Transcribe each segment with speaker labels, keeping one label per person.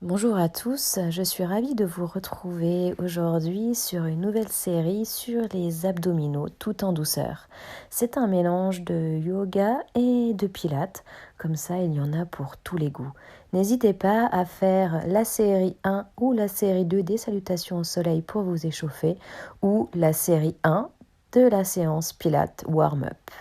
Speaker 1: Bonjour à tous, je suis ravie de vous retrouver aujourd'hui sur une nouvelle série sur les abdominaux tout en douceur. C'est un mélange de yoga et de pilates, comme ça il y en a pour tous les goûts. N'hésitez pas à faire la série 1 ou la série 2 des salutations au soleil pour vous échauffer ou la série 1 de la séance pilates warm-up.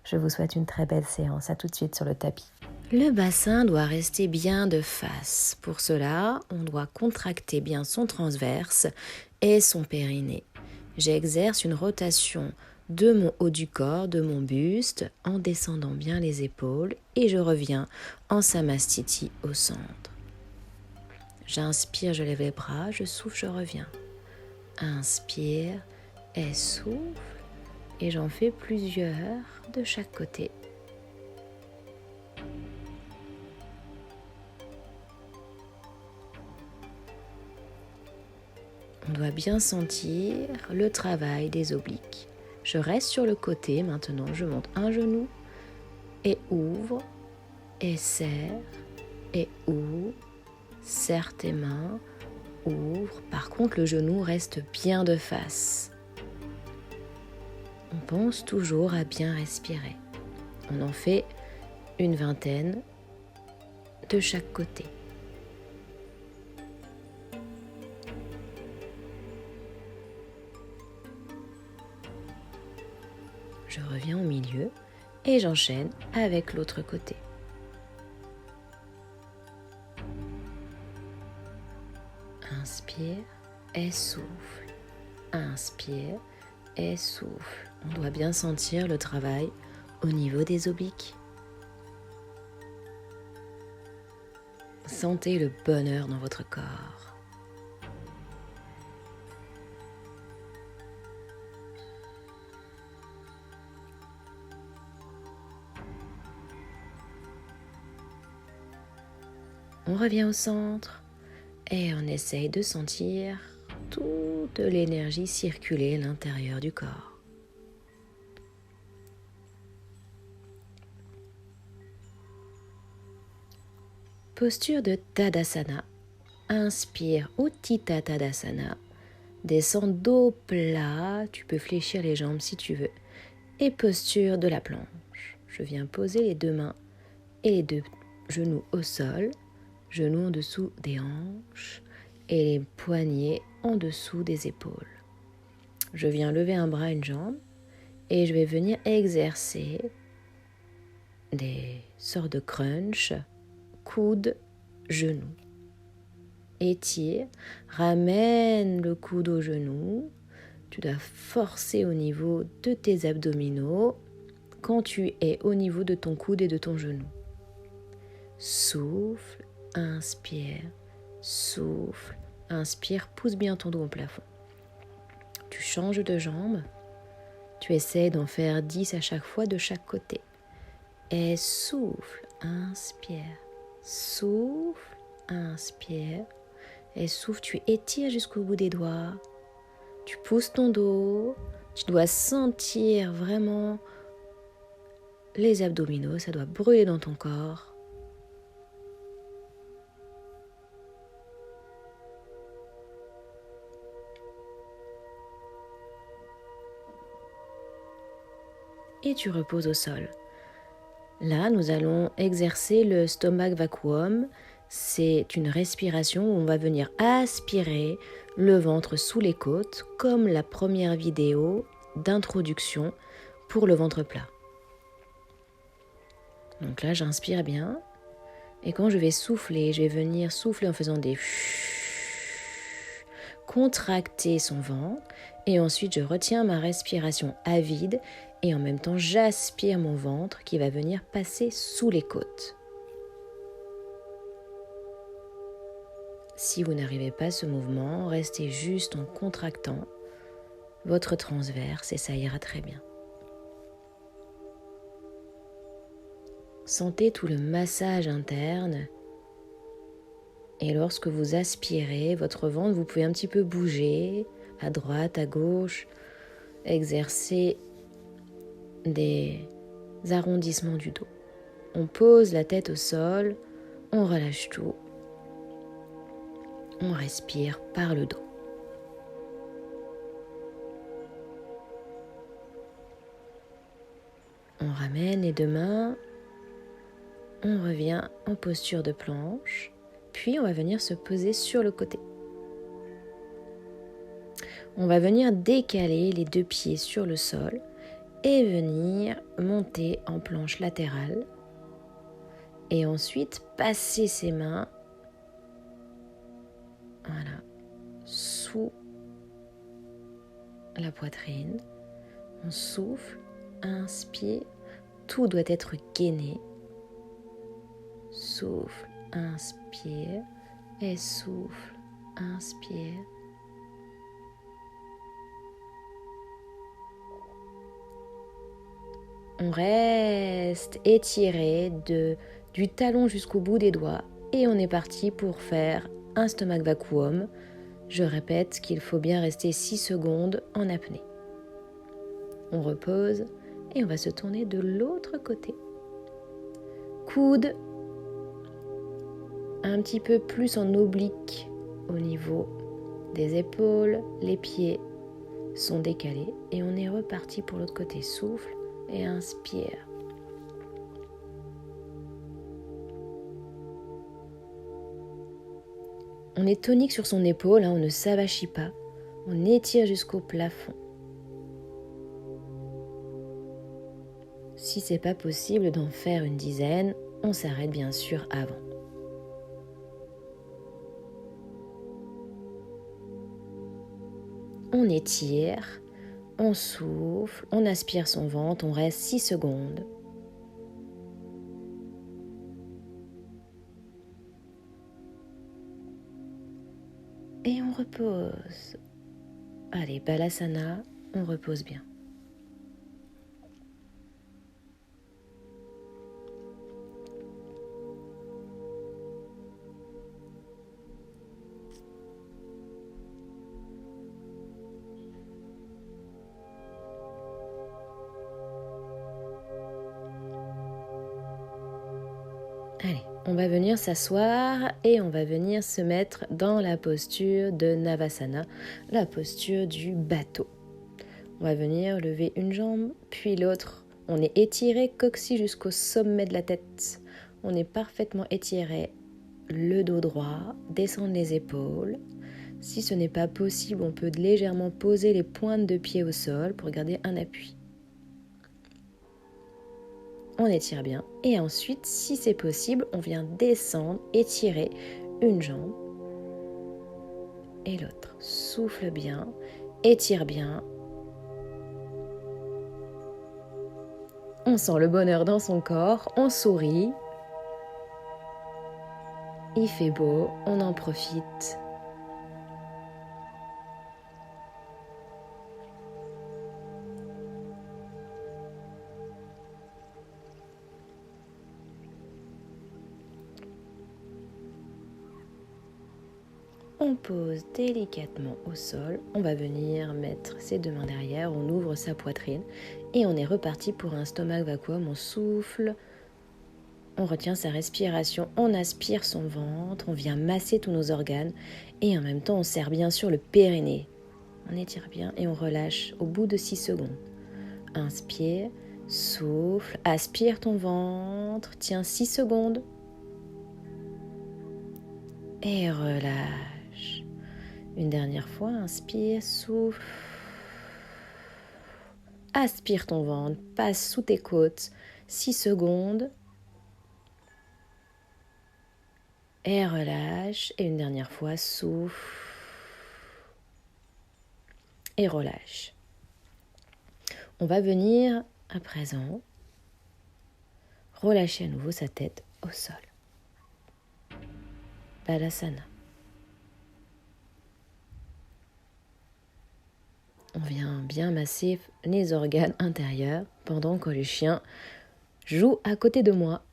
Speaker 1: Je vous souhaite une très belle séance, à tout de suite sur le tapis. Le bassin doit rester bien de face. Pour cela, on doit contracter bien son transverse et son périnée. J'exerce une rotation de mon haut du corps, de mon buste, en descendant bien les épaules et je reviens en Samastiti au centre. J'inspire, je lève les bras, je souffle, je reviens. Inspire et souffle et j'en fais plusieurs de chaque côté. On doit bien sentir le travail des obliques. Je reste sur le côté, maintenant je monte un genou et ouvre et serre et ouvre, serre tes mains, ouvre. Par contre le genou reste bien de face. On pense toujours à bien respirer. On en fait une vingtaine de chaque côté. Je reviens au milieu et j'enchaîne avec l'autre côté. Inspire et souffle. Inspire et souffle. On doit bien sentir le travail au niveau des obliques. Sentez le bonheur dans votre corps. On revient au centre et on essaye de sentir toute l'énergie circuler à l'intérieur du corps. Posture de Tadasana. Inspire Utthita Tadasana. Descends dos plat, tu peux fléchir les jambes si tu veux. Et posture de la planche. Je viens poser les deux mains et les deux genoux au sol. Genoux en dessous des hanches et les poignets en dessous des épaules. Je viens lever un bras, une jambe et je vais venir exercer des sortes de crunch, coude, genou. Étire, ramène le coude au genou. Tu dois forcer au niveau de tes abdominaux quand tu es au niveau de ton coude et de ton genou. Souffle, inspire, souffle, inspire, pousse bien ton dos au plafond. Tu changes de jambe, tu essaies d'en faire 10 à chaque fois de chaque côté. Et souffle, inspire, souffle, inspire, et souffle, tu étires jusqu'au bout des doigts, tu pousses ton dos, tu dois sentir vraiment les abdominaux, ça doit brûler dans ton corps. Et tu reposes au sol. Là, nous allons exercer le stomach vacuum. C'est une respiration où on va venir aspirer le ventre sous les côtes, comme la première vidéo d'introduction pour le ventre plat. Donc là, j'inspire bien. Et quand je vais souffler, je vais venir souffler en faisant des contracter son ventre. Et ensuite, je retiens ma respiration à vide. Et en même temps, j'aspire mon ventre qui va venir passer sous les côtes. Si vous n'arrivez pas à ce mouvement, restez juste en contractant votre transverse et ça ira très bien. Sentez tout le massage interne et lorsque vous aspirez, votre ventre, vous pouvez un petit peu bouger à droite, à gauche, exercer des arrondissements du dos. On pose la tête au sol, on relâche tout. on respire par le dos. On ramène les deux mains, on revient en posture de planche, puis on va venir se poser sur le côté. On va venir décaler les deux pieds sur le sol et venir monter en planche latérale. Et ensuite, passer ses mains sous la poitrine. On souffle, inspire, tout doit être gainé. Souffle, inspire et souffle, inspire. On reste étiré du talon jusqu'au bout des doigts et on est parti pour faire un stomach vacuum. Je répète qu'il faut bien rester 6 secondes en apnée. On repose et on va se tourner de l'autre côté. Coude un petit peu plus en oblique au niveau des épaules. Les pieds sont décalés et on est reparti pour l'autre côté. Souffle et inspire. On est tonique sur son épaule, on ne s'avachit pas. On étire jusqu'au plafond. Si c'est pas possible d'en faire une dizaine, on s'arrête bien sûr avant. On étire, on souffle, on aspire son ventre, on reste 6 secondes. Et on repose. Allez, Balasana, on repose bien. Allez, on va venir s'asseoir et on va venir se mettre dans la posture de Navasana, la posture du bateau. On va venir lever une jambe, puis l'autre. On est étiré, coccyx jusqu'au sommet de la tête. On est parfaitement étiré, le dos droit, descendre les épaules. Si ce n'est pas possible, on peut légèrement poser les pointes de pied au sol pour garder un appui. On étire bien et ensuite, si c'est possible, on vient descendre, étirer une jambe et l'autre. Souffle bien, étire bien. On sent le bonheur dans son corps, on sourit. Il fait beau, on en profite. On pose délicatement au sol, on va venir mettre ses deux mains derrière, on ouvre sa poitrine et on est reparti pour un stomach vacuum. On souffle, on retient sa respiration, on aspire son ventre, on vient masser tous nos organes et en même temps on serre bien sûr le périnée. On étire bien et on relâche au bout de 6 secondes. Inspire, souffle, aspire ton ventre, tiens 6 secondes et relâche. Une dernière fois, inspire, souffle. Aspire ton ventre, passe sous tes côtes, 6 secondes. Et relâche. Et une dernière fois, souffle. Et relâche. On va venir, à présent, relâcher à nouveau sa tête au sol. Balasana. On vient bien masser les organes intérieurs pendant que le chien joue à côté de moi.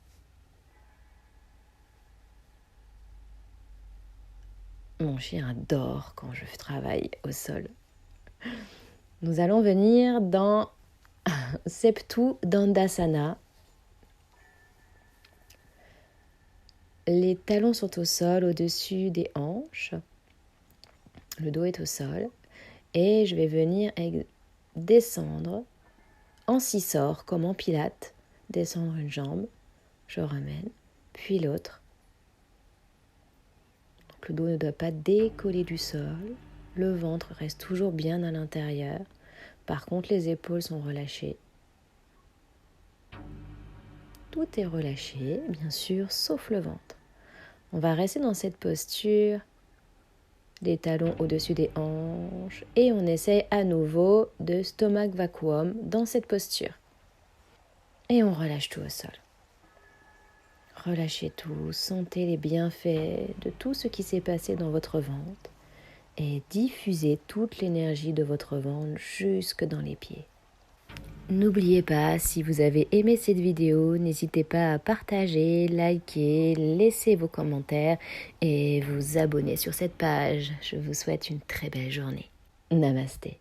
Speaker 1: Mon chien adore quand je travaille au sol. Nous allons venir dans Septu Dandasana. Les talons sont au sol, au-dessus des hanches. Le dos est au sol et je vais venir descendre en 6 sorts comme en pilates. Descendre une jambe, je ramène, puis l'autre. Donc le dos ne doit pas décoller du sol. Le ventre reste toujours bien à l'intérieur. Par contre, les épaules sont relâchées. Tout est relâché, bien sûr, sauf le ventre. On va rester dans cette posture, les talons au-dessus des hanches, et on essaie à nouveau de stomach vacuum dans cette posture. Et on relâche tout au sol. Relâchez tout, sentez les bienfaits de tout ce qui s'est passé dans votre ventre et diffusez toute l'énergie de votre ventre jusque dans les pieds. N'oubliez pas, si vous avez aimé cette vidéo, n'hésitez pas à partager, liker, laisser vos commentaires et vous abonner sur cette page. Je vous souhaite une très belle journée. Namasté.